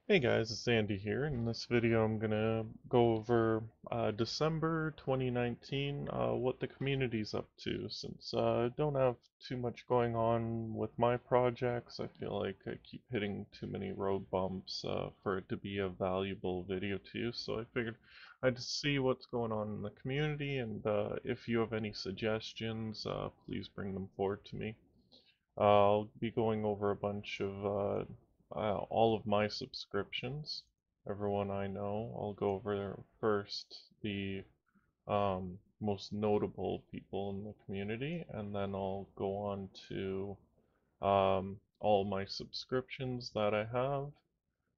Hey guys, it's Andy here. In this video, I'm gonna go over December 2019, what the community's up to. Since I don't have too much going on with my projects, I feel like I keep hitting too many road bumps for it to be a valuable video to you. So I figured I'd see what's going on in the community, and if you have any suggestions, please bring them forward to me. I'll be going over a bunch of all of my subscriptions, everyone I know. I'll go over first the most notable people in the community, and then I'll go on to all my subscriptions that I have.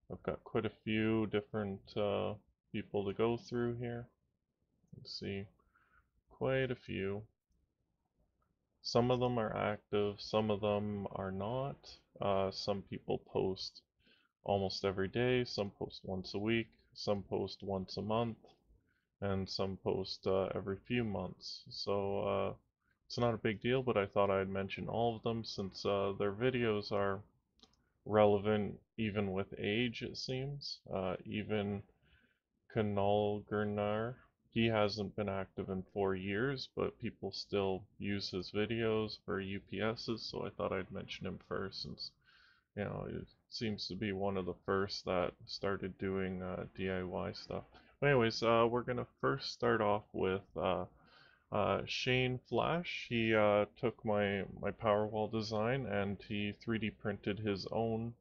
I've got quite a few different people to go through here. Let's see, quite a few. Some of them are active, some of them are not. Some people post almost every day, some post once a week, some post once a month, and some post every few months. So it's not a big deal, but I thought I'd mention all of them since their videos are relevant even with age, it seems. Even Kanal, he hasn't been active in 4 years, but people still use his videos for UPSs, so I thought I'd mention him first since it seems to be one of the first that started doing DIY stuff. But anyways, we're gonna first start off with Shane Flash. He took my PowerWall design and he 3D printed his own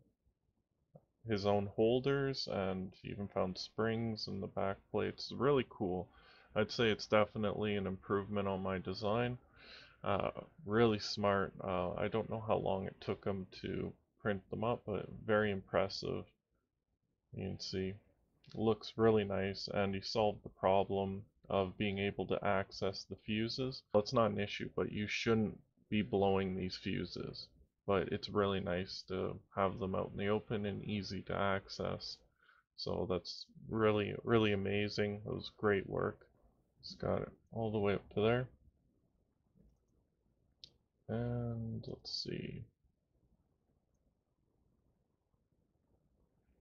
holders and even found springs in the back plates. Really cool. I'd say it's definitely an improvement on my design. Really smart. I don't know how long it took him to print them up, but very impressive. You can see, looks really nice, and he solved the problem of being able to access the fuses. Well, it's not an issue, but you shouldn't be blowing these fuses. But it's really nice to have them out in the open and easy to access. So that's really, really amazing. It was great work. It's got it all the way up to there. And let's see.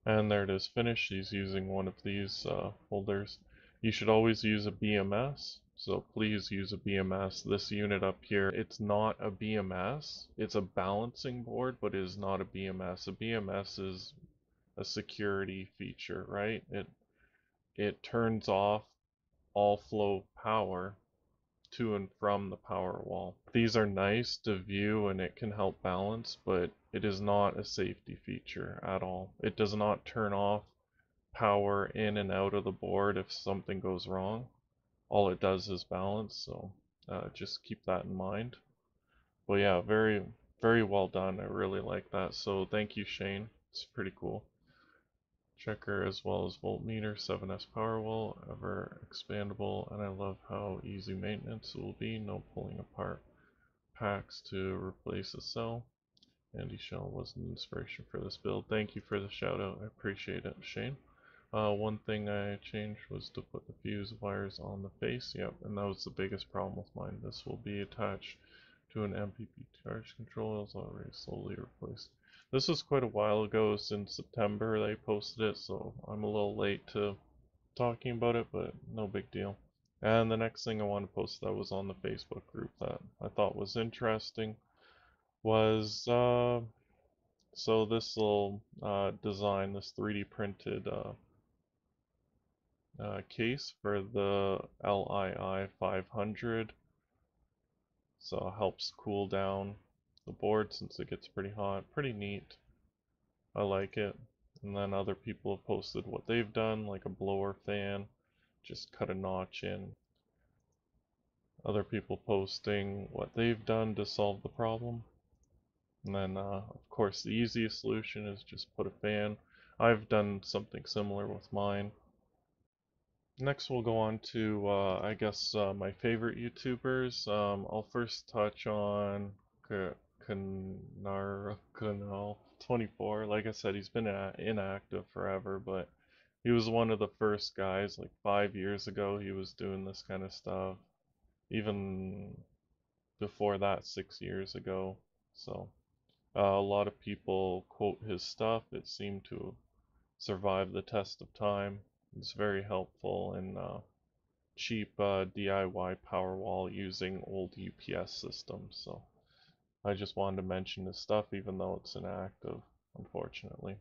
And there it is finished. He's using one of these holders. You should always use a BMS, so please use a BMS. This unit up here, it's not a BMS. It's a balancing board, but it is not a BMS. A BMS is a security feature, right? It turns off all flow power to and from the PowerWall. These are nice to view and it can help balance, but it is not a safety feature at all. It does not turn off power in and out of the board if something goes wrong. All it does is balance, so just keep that in mind. But yeah, very, very well done. I really like that. So thank you, Shane. It's pretty cool. Checker as well as voltmeter, 7S Powerwall, ever expandable, and I love how easy maintenance it will be, no pulling apart packs to replace a cell. Andy Shell was an inspiration for this build. Thank you for the shout out, I appreciate it, Shane. One thing I changed was to put the fuse wires on the face, yep, and that was the biggest problem with mine. This will be attached to an MPP charge controller, it's already slowly replaced. This was quite a while ago, since September they posted it, so I'm a little late to talking about it, but no big deal. And the next thing I want to post that was on the Facebook group that I thought was interesting was so this little design, this 3D printed case for the LII 500. So it helps cool down the board since it gets pretty hot. Pretty neat. I like it. And then other people have posted what they've done, like a blower fan, just cut a notch in. Other people posting what they've done to solve the problem. And then, of course, the easiest solution is just put a fan. I've done something similar with mine. Next, we'll go on to, I guess, my favorite YouTubers. I'll first touch on Canal 24. Like I said, he's been inactive forever, but he was one of the first guys, like 5 years ago, he was doing this kind of stuff. Even before that, 6 years ago. So, a lot of people quote his stuff. It seemed to survive the test of time. It's very helpful in cheap DIY PowerWall using old UPS systems. So I just wanted to mention this stuff, even though it's inactive, unfortunately.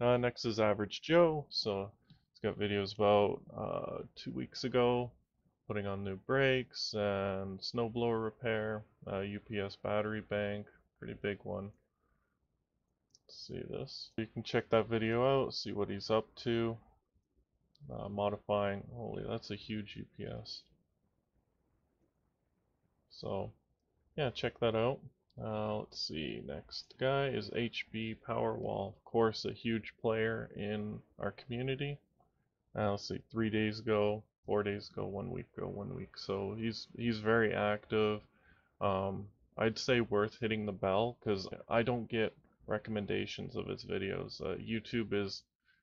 Next is Average Joe. So it's got videos about 2 weeks ago, putting on new brakes and snowblower repair, UPS battery bank, pretty big one. Let's see this. You can check that video out, see what he's up to. Modifying, holy, that's a huge UPS. So yeah, check that out. Let's see, next guy is HB PowerWall. Of course, a huge player in our community. Let's see, 3 days ago, 4 days ago, 1 week ago, 1 week. So he's very active. Um, I'd say worth hitting the bell because I don't get recommendations of his videos. YouTube is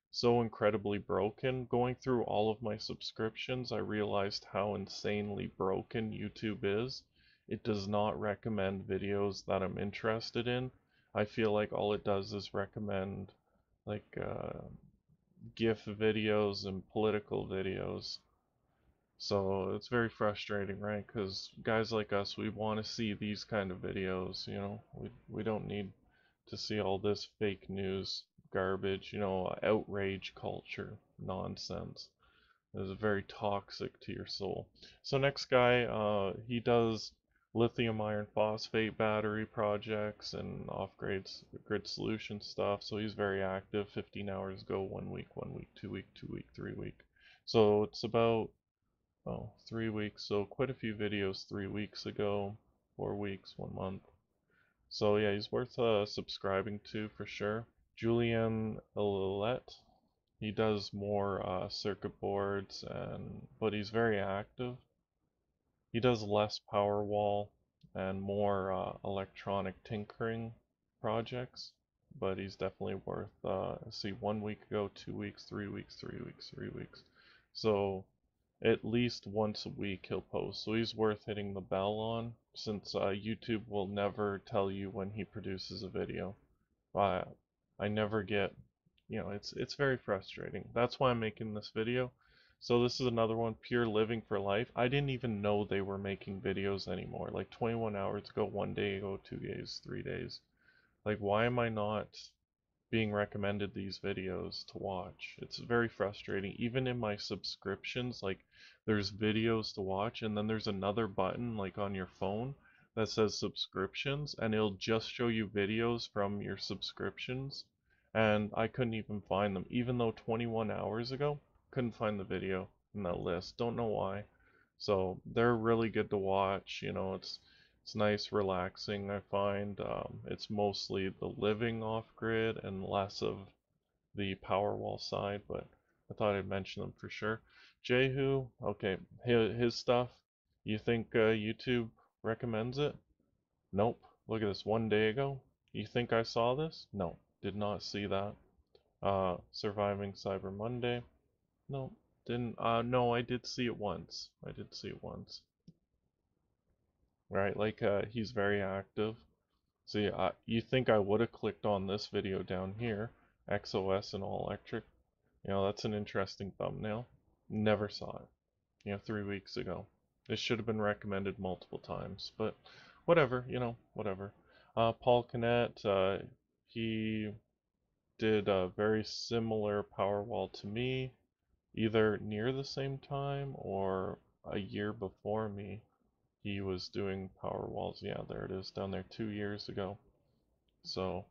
so incredibly broken. Going through all of my subscriptions, I realized how insanely broken YouTube is. It does not recommend videos that I'm interested in. I feel like all it does is recommend like GIF videos and political videos. So it's very frustrating, right? Because guys like us, we want to see these kind of videos, you know? We don't need to see all this fake news garbage, you know, outrage culture nonsense. It's very toxic to your soul. So next guy, he does lithium iron phosphate battery projects and off-grid grid solution stuff. So he's very active. 15 hours ago, 1 week, 1 week, 2 week, 2 week, 3 week. So it's about 3 weeks. So quite a few videos 3 weeks ago, 4 weeks, 1 month. So yeah, he's worth subscribing to for sure. Julian Illet, he does more circuit boards but he's very active. He does less PowerWall and more electronic tinkering projects, but he's definitely worth, see, 1 week ago, 2 weeks, 3 weeks, 3 weeks, 3 weeks. So at least once a week he'll post. So he's worth hitting the bell on since YouTube will never tell you when he produces a video. I never get, you know, it's very frustrating. That's why I'm making this video. So this is another one, Pure Living for Life. I didn't even know they were making videos anymore. Like 21 hours ago, 1 day ago, 2 days, 3 days. Like why am I not being recommended these videos to watch? It's very frustrating. Even in my subscriptions, like there's videos to watch and then there's another button like on your phone that says subscriptions and it'll just show you videos from your subscriptions and I couldn't even find them even though 21 hours ago couldn't find the video in that list. Don't know why. So they're really good to watch, you know, it's nice, relaxing, I find. It's mostly the living off-grid and less of the Powerwall side, but I thought I'd mention them for sure. Jehu, okay, his stuff, you think YouTube recommends it? Nope. Look at this, 1 day ago. You think I saw this? No, did not see that. Surviving Cyber Monday. No, didn't. No, I did see it once. I did see it once. Right, like he's very active. See, you think I would have clicked on this video down here, XOS and all electric. You know, that's an interesting thumbnail. Never saw it. You know, 3 weeks ago. This should have been recommended multiple times, but whatever, you know, whatever. Paul Canet, he did a very similar Powerwall to me, either near the same time or a year before me. He was doing Powerwalls. Yeah, there it is down there 2 years ago. So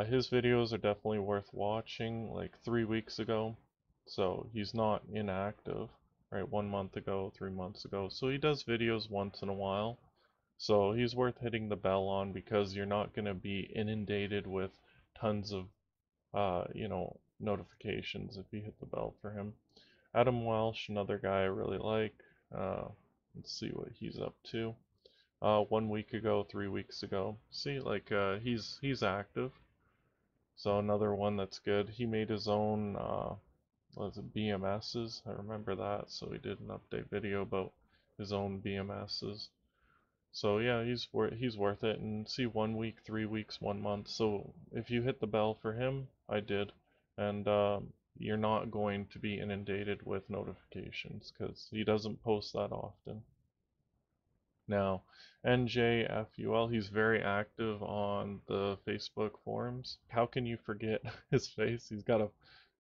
his videos are definitely worth watching, like 3 weeks ago. So he's not inactive, right? 1 month ago, 3 months ago. So he does videos once in a while. So he's worth hitting the bell on because you're not going to be inundated with tons of, you know, notifications if you hit the bell for him. Adam Welsh, another guy I really like. Let's see what he's up to. 1 week ago, 3 weeks ago. See, like he's active. So another one that's good. He made his own what is it, BMSs. I remember that. So he did an update video about his own BMSs. So yeah, he's worth it. And see, 1 week, 3 weeks, 1 month. So if you hit the bell for him, I did, and you're not going to be inundated with notifications because he doesn't post that often. Now, NJFUL, he's very active on the Facebook forums. How can you forget his face? He's got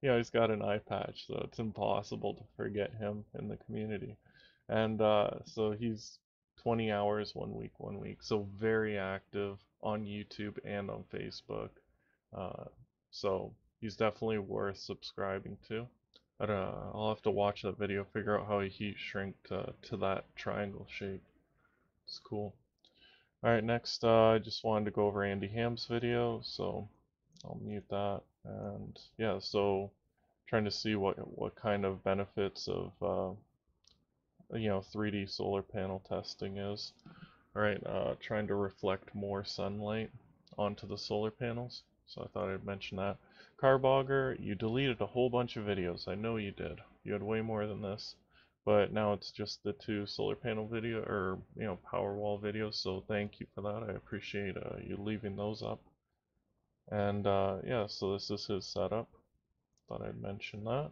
an eye patch, so it's impossible to forget him in the community. And so he's 20 hours 1 week, so very active on YouTube and on Facebook. Uh, so he's definitely worth subscribing to. But I'll have to watch that video, figure out how he heat shrink to that triangle shape. It's cool. Alright, next I just wanted to go over Andy Ham's video, so I'll mute that. And yeah, so trying to see what kind of benefits of 3D solar panel testing is. Alright, trying to reflect more sunlight onto the solar panels. So I thought I'd mention that. Carbogger, you deleted a whole bunch of videos. I know you did. You had way more than this. But now it's just the two solar panel video, or PowerWall videos. So thank you for that. I appreciate you leaving those up. And yeah, so this is his setup. Thought I'd mention that.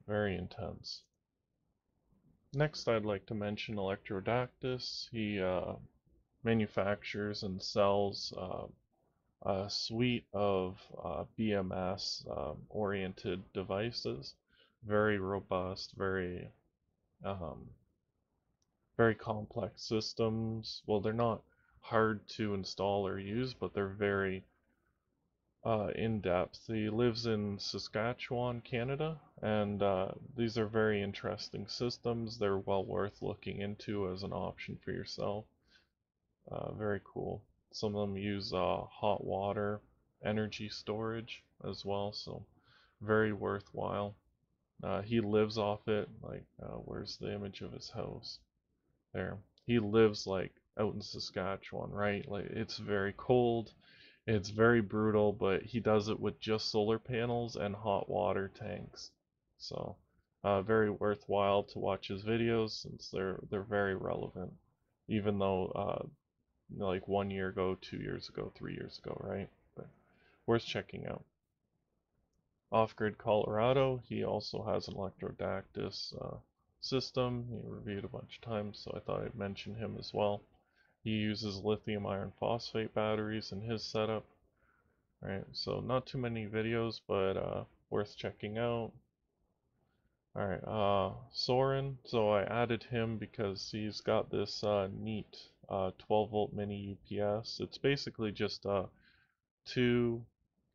Very intense. Next, I'd like to mention Electrodactus. He manufactures and sells a suite of BMS oriented devices. Very robust, um, very complex systems. Well, they're not hard to install or use, but they're very in depth. He lives in Saskatchewan, Canada, and these are very interesting systems. They're well worth looking into as an option for yourself. Very cool. Some of them use hot water energy storage as well, so very worthwhile. He lives off it. Like, where's the image of his house? There. He lives like out in Saskatchewan, right? Like, it's very cold. It's very brutal, but he does it with just solar panels and hot water tanks. So, very worthwhile to watch his videos since they're very relevant, even though like 1 year ago, 2 years ago, 3 years ago, right? But worth checking out. Off-Grid Colorado, he also has an Electrodactus system. He reviewed a bunch of times, so I thought I'd mention him as well. He uses lithium iron phosphate batteries in his setup. Right, so not too many videos, but worth checking out. Alright, Soren, so I added him because he's got this neat 12 volt mini UPS. It's basically just two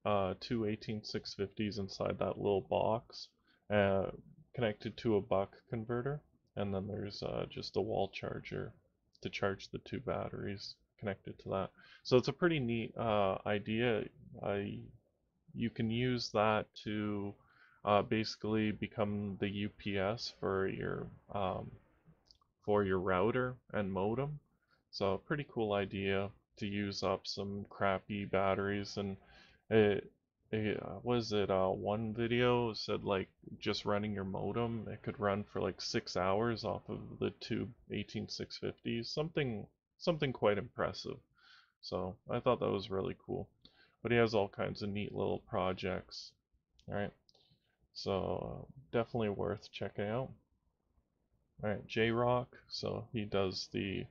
18650s inside that little box, connected to a buck converter, and then there's just a wall charger to charge the two batteries connected to that. So it's a pretty neat idea. You can use that to basically become the UPS for your router and modem. So pretty cool idea to use up some crappy batteries. And one video said like just running your modem, it could run for like 6 hours off of the two 18650s, something quite impressive. So I thought that was really cool. But he has all kinds of neat little projects. Alright, so definitely worth checking out. Alright, J-Rock, so he does the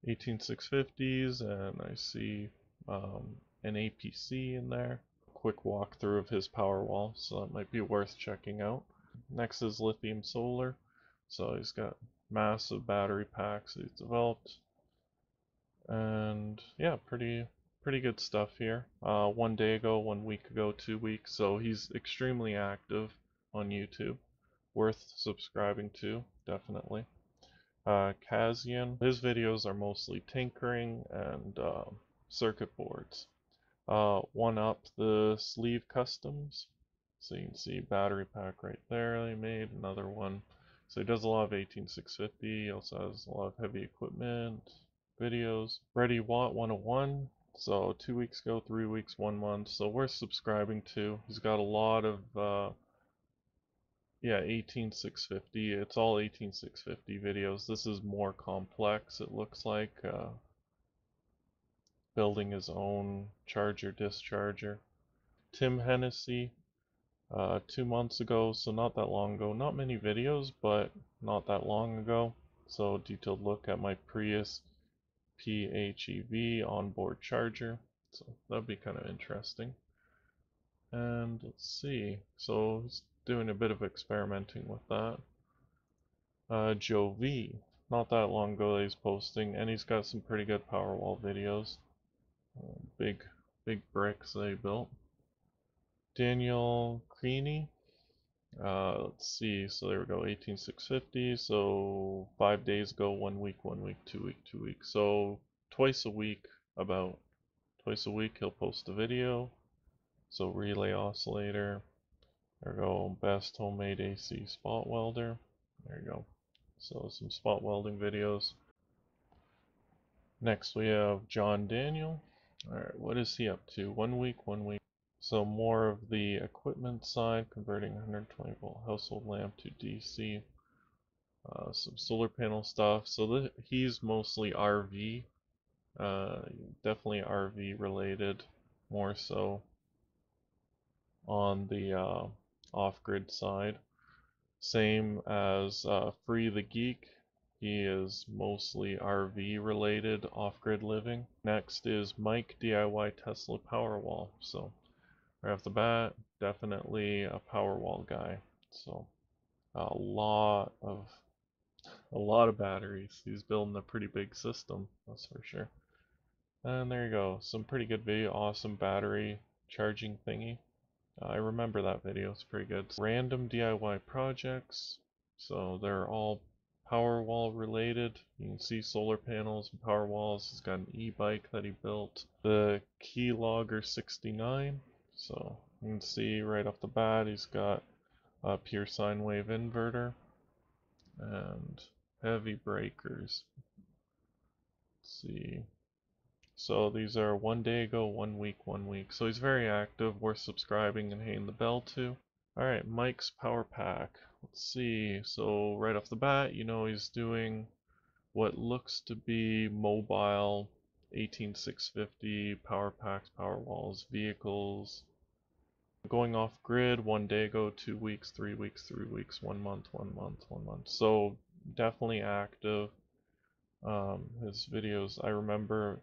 18650s, and I see an APC in there. Quick walkthrough of his PowerWall, so that might be worth checking out. Next is Lithium Solar, so he's got massive battery packs he's developed, and yeah, pretty good stuff here. 1 day ago, 1 week ago, 2 weeks, so he's extremely active on YouTube. Worth subscribing to, definitely. Kazian, his videos are mostly tinkering and circuit boards. One up the sleeve customs, so you can see battery pack right there they made, another one. So he does a lot of 18650, he also has a lot of heavy equipment videos. Ready Watt 101, so 2 weeks ago, 3 weeks, 1 month, so worth subscribing to. He's got a lot of yeah, 18650. It's all 18650 videos. This is more complex, it looks like. Building his own charger discharger. Tim Hennessy. 2 months ago, so not that long ago. Not many videos, but not that long ago. So detailed look at my Prius PHEV onboard charger. So that'd be kind of interesting. And let's see. So he's doing a bit of experimenting with that. Joe V. Not that long ago that he's posting, and he's got some pretty good PowerWall videos. Big, big bricks they built. Daniel Creaney. Let's see, so there we go, 18650, so 5 days ago, 1 week, 1 week, 2 week, 2 weeks. So twice a week, about twice a week he'll post a video. So relay oscillator, there we go, best homemade AC spot welder, there you go. So some spot welding videos. Next we have John Daniel. Alright, what is he up to? 1 week, 1 week. So more of the equipment side, converting 120 volt household lamp to DC. Some solar panel stuff. So he's mostly RV, definitely RV related, more so on the off-grid side. Same as Free the Geek. He is mostly RV related, off-grid living. Next is Mike DIY Tesla Powerwall. So right off the bat, definitely a PowerWall guy. So a lot of batteries. He's building a pretty big system, that's for sure. And there you go, some pretty good video, awesome battery charging thingy. I remember that video, it's pretty good. Random DIY projects, so they're all PowerWall related. You can see solar panels and PowerWalls. He's got an e-bike that he built. The Keylogger 69, so you can see right off the bat he's got a pure sine wave inverter and heavy breakers. Let's see. So these are 1 day ago, 1 week, 1 week. So he's very active, worth subscribing and hitting the bell to. Alright, Mike's Power Pack. Let's see. So right off the bat, you know he's doing what looks to be mobile 18650 power packs, power walls, vehicles. Going off grid 1 day ago, 2 weeks, 3 weeks, 3 weeks, 1 month, 1 month, 1 month. So definitely active. His videos, I remember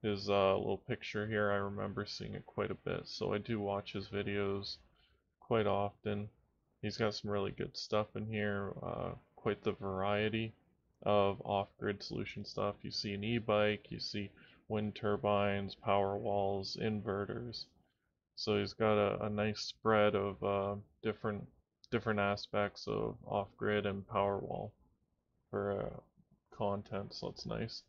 his little picture here, I remember seeing it quite a bit. So I do watch his videos quite often. He's got some really good stuff in here, quite the variety of off-grid solution stuff. You see an e-bike, you see wind turbines, power walls, inverters. So he's got a nice spread of different aspects of off-grid and Powerwall for content, so it's nice.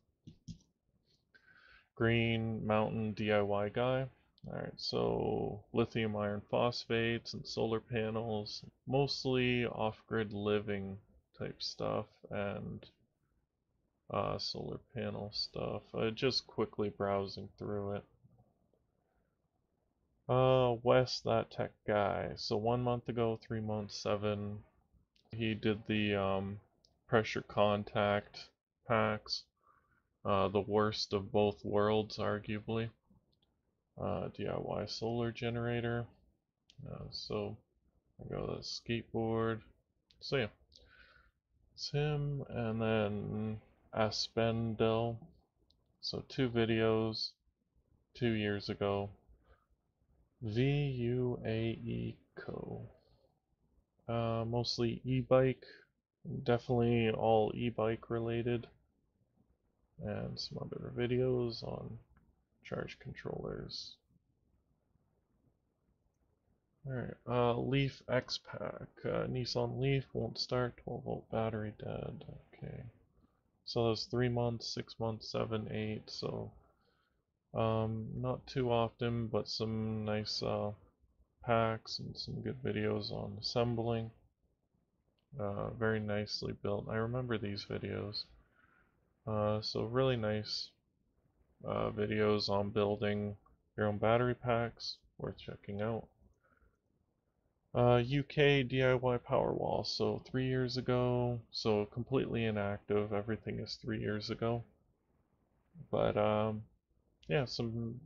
Green Mountain DIY guy. Alright, so lithium iron phosphates and solar panels, mostly off-grid living type stuff and solar panel stuff. Just quickly browsing through it. Wes, that tech guy. So 1 month ago, 3 months, 7. He did the pressure contact packs. The worst of both worlds, arguably. DIY solar generator. So I go to the skateboard. So yeah, it's him, and then Aspendel. So 2 videos, 2 years ago. VUAE Co. Mostly e-bike, definitely all e-bike related, and some other videos on charge controllers. Alright, Leaf X Pack. Nissan Leaf won't start, 12 volt battery dead. Okay. So that's 3 months, 6 months, 7, 8. So, not too often, but some nice packs and some good videos on assembling. Very nicely built. I remember these videos. So really nice videos on building your own battery packs, worth checking out. UK DIY Powerwall, so 3 years ago, so completely inactive, everything is 3 years ago. But yeah, some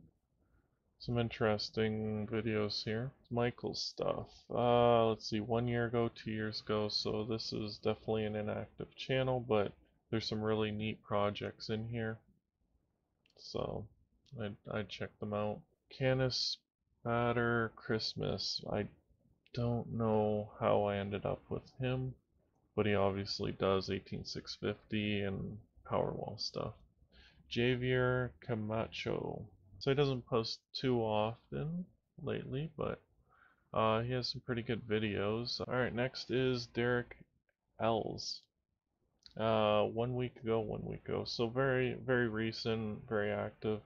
Some interesting videos here. Michael's stuff. Let's see, 1 year ago, 2 years ago, so this is definitely an inactive channel, but there's some really neat projects in here. So I'd check them out. CANISPATER Christmas. I don't know how I ended up with him, but he obviously does 18650 and PowerWall stuff. Javier Camacho. So he doesn't post too often lately, but he has some pretty good videos. Alright, next is Derek Els. 1 week ago, 1 week ago. So very, very recent, very active.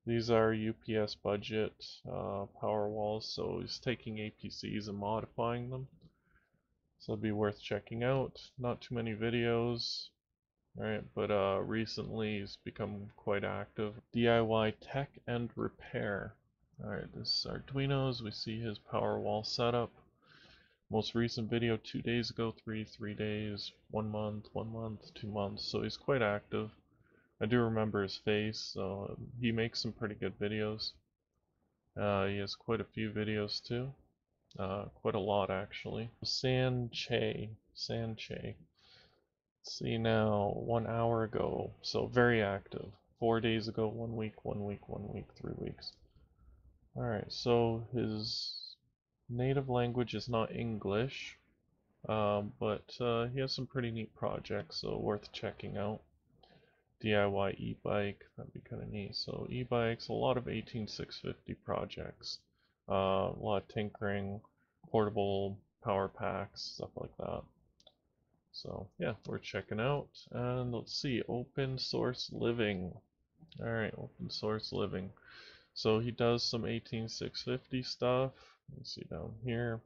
These are UPS budget power walls, so he's taking APCs and modifying them. So it'd be worth checking out. Not too many videos, right? But recently he's become quite active. DIY tech and repair. Alright, this is Arduino's. We see his power wall setup. Most recent video 2 days ago, 3 days, 1 month, 1 month, 2 months. So he's quite active. I do remember his face, so he makes some pretty good videos. He has quite a few videos too. Quite a lot actually. Sanche. See now, 1 hour ago, so very active. 4 days ago, 1 week, 1 week, 1 week, 3 weeks. Alright, so his native language is not English, but he has some pretty neat projects, so worth checking out. DIY e-bike, that'd be kind of neat. So e-bikes, a lot of 18650 projects, a lot of tinkering, portable power packs, stuff like that. So yeah, we're checking out. And let's see, open source living. Alright, open source living. So he does some 18650 stuff. Let's see down here.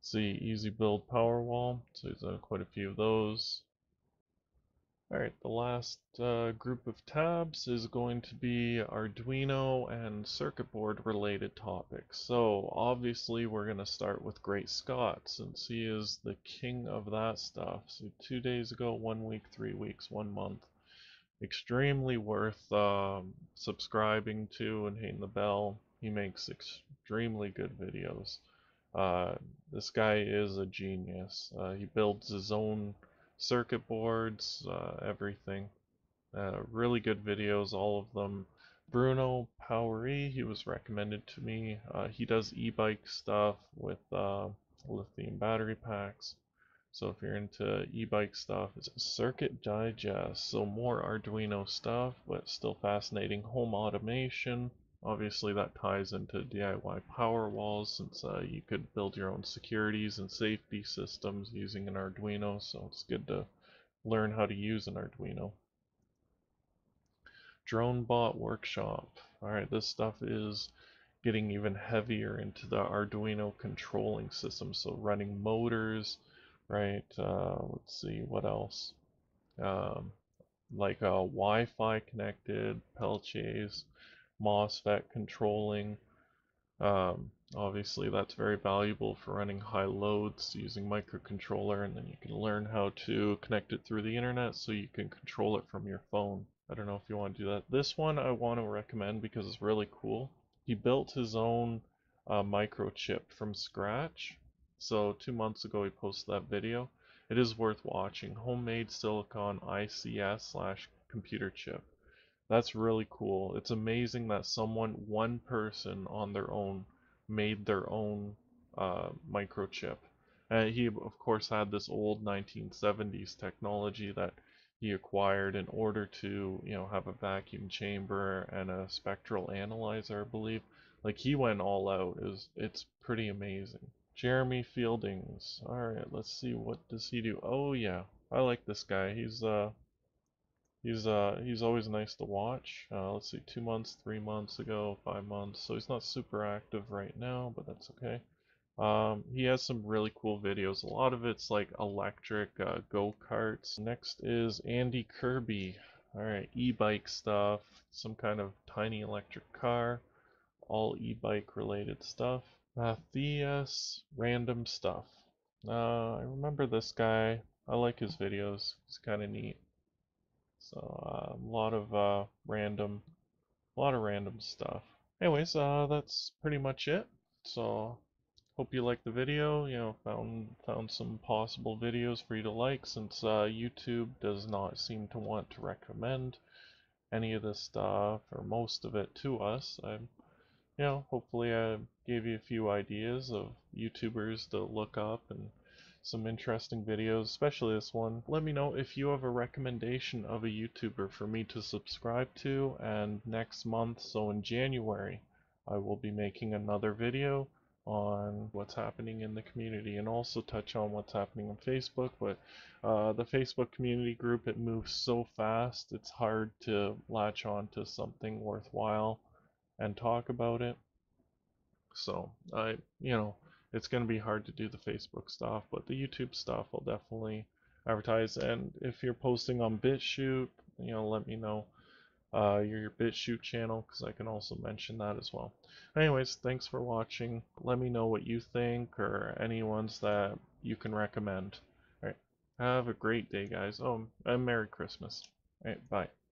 See, easy build PowerWall. So he's done quite a few of those. Alright, the last group of tabs is going to be Arduino and circuit board related topics. So obviously we're going to start with Great Scott since he is the king of that stuff. So 2 days ago, 1 week, 3 weeks, 1 month. Extremely worth subscribing to and hitting the bell. He makes extremely good videos. This guy is a genius. He builds his own circuit boards, everything. Really good videos, all of them. Bruno Powery, he was recommended to me. He does e-bike stuff with lithium battery packs. So if you're into e-bike stuff, it's Circuit Digest. So more Arduino stuff, but still fascinating. Home automation. Obviously that ties into DIY power walls since you could build your own securities and safety systems using an Arduino. So it's good to learn how to use an Arduino. DroneBot Workshop. Alright, this stuff is getting even heavier into the Arduino controlling system. So running motors, right? Let's see, what else? Um, like Wi-Fi connected, Peltiers, MOSFET controlling. Obviously that's very valuable for running high loads using microcontroller, and then you can learn how to connect it through the internet so you can control it from your phone. I don't know if you want to do that. This one I want to recommend because it's really cool. He built his own microchip from scratch. So 2 months ago he posted that video. It is worth watching. Homemade silicon ICS slash computer chip. That's really cool. It's amazing that one person on their own, made their own microchip. And he, of course, had this old 1970s technology that he acquired in order to, have a vacuum chamber and a spectral analyzer, I believe. Like he went all out. It's pretty amazing. Jeremy Fieldings. All right, let's see, what does he do? Oh yeah, I like this guy. He's always nice to watch. Let's see, 2 months, 3 months ago, 5 months. So he's not super active right now, but that's okay. He has some really cool videos. A lot of it's like electric go-karts. Next is Andy Kirby. Alright, e-bike stuff, some kind of tiny electric car, all e-bike related stuff. Matthias Random Stuff. I remember this guy. I like his videos. He's kind of neat. So a lot of random stuff. Anyways, that's pretty much it. So hope you liked the video. You know, found some possible videos for you to like, since YouTube does not seem to want to recommend any of this stuff or most of it to us. Hopefully I gave you a few ideas of YouTubers to look up and some interesting videos, especially this one. Let me know if you have a recommendation of a YouTuber for me to subscribe to, and next month, so in January, I will be making another video on what's happening in the community, and also touch on what's happening on Facebook. But the Facebook community group, it moves so fast, it's hard to latch on to something worthwhile and talk about it. So it's going to be hard to do the Facebook stuff, but the YouTube stuff I'll definitely advertise. And if you're posting on BitChute, let me know your BitChute channel, because I can also mention that as well. Anyways, thanks for watching. Let me know what you think, or any ones that you can recommend. All right, have a great day, guys. Oh, and Merry Christmas. All right, bye.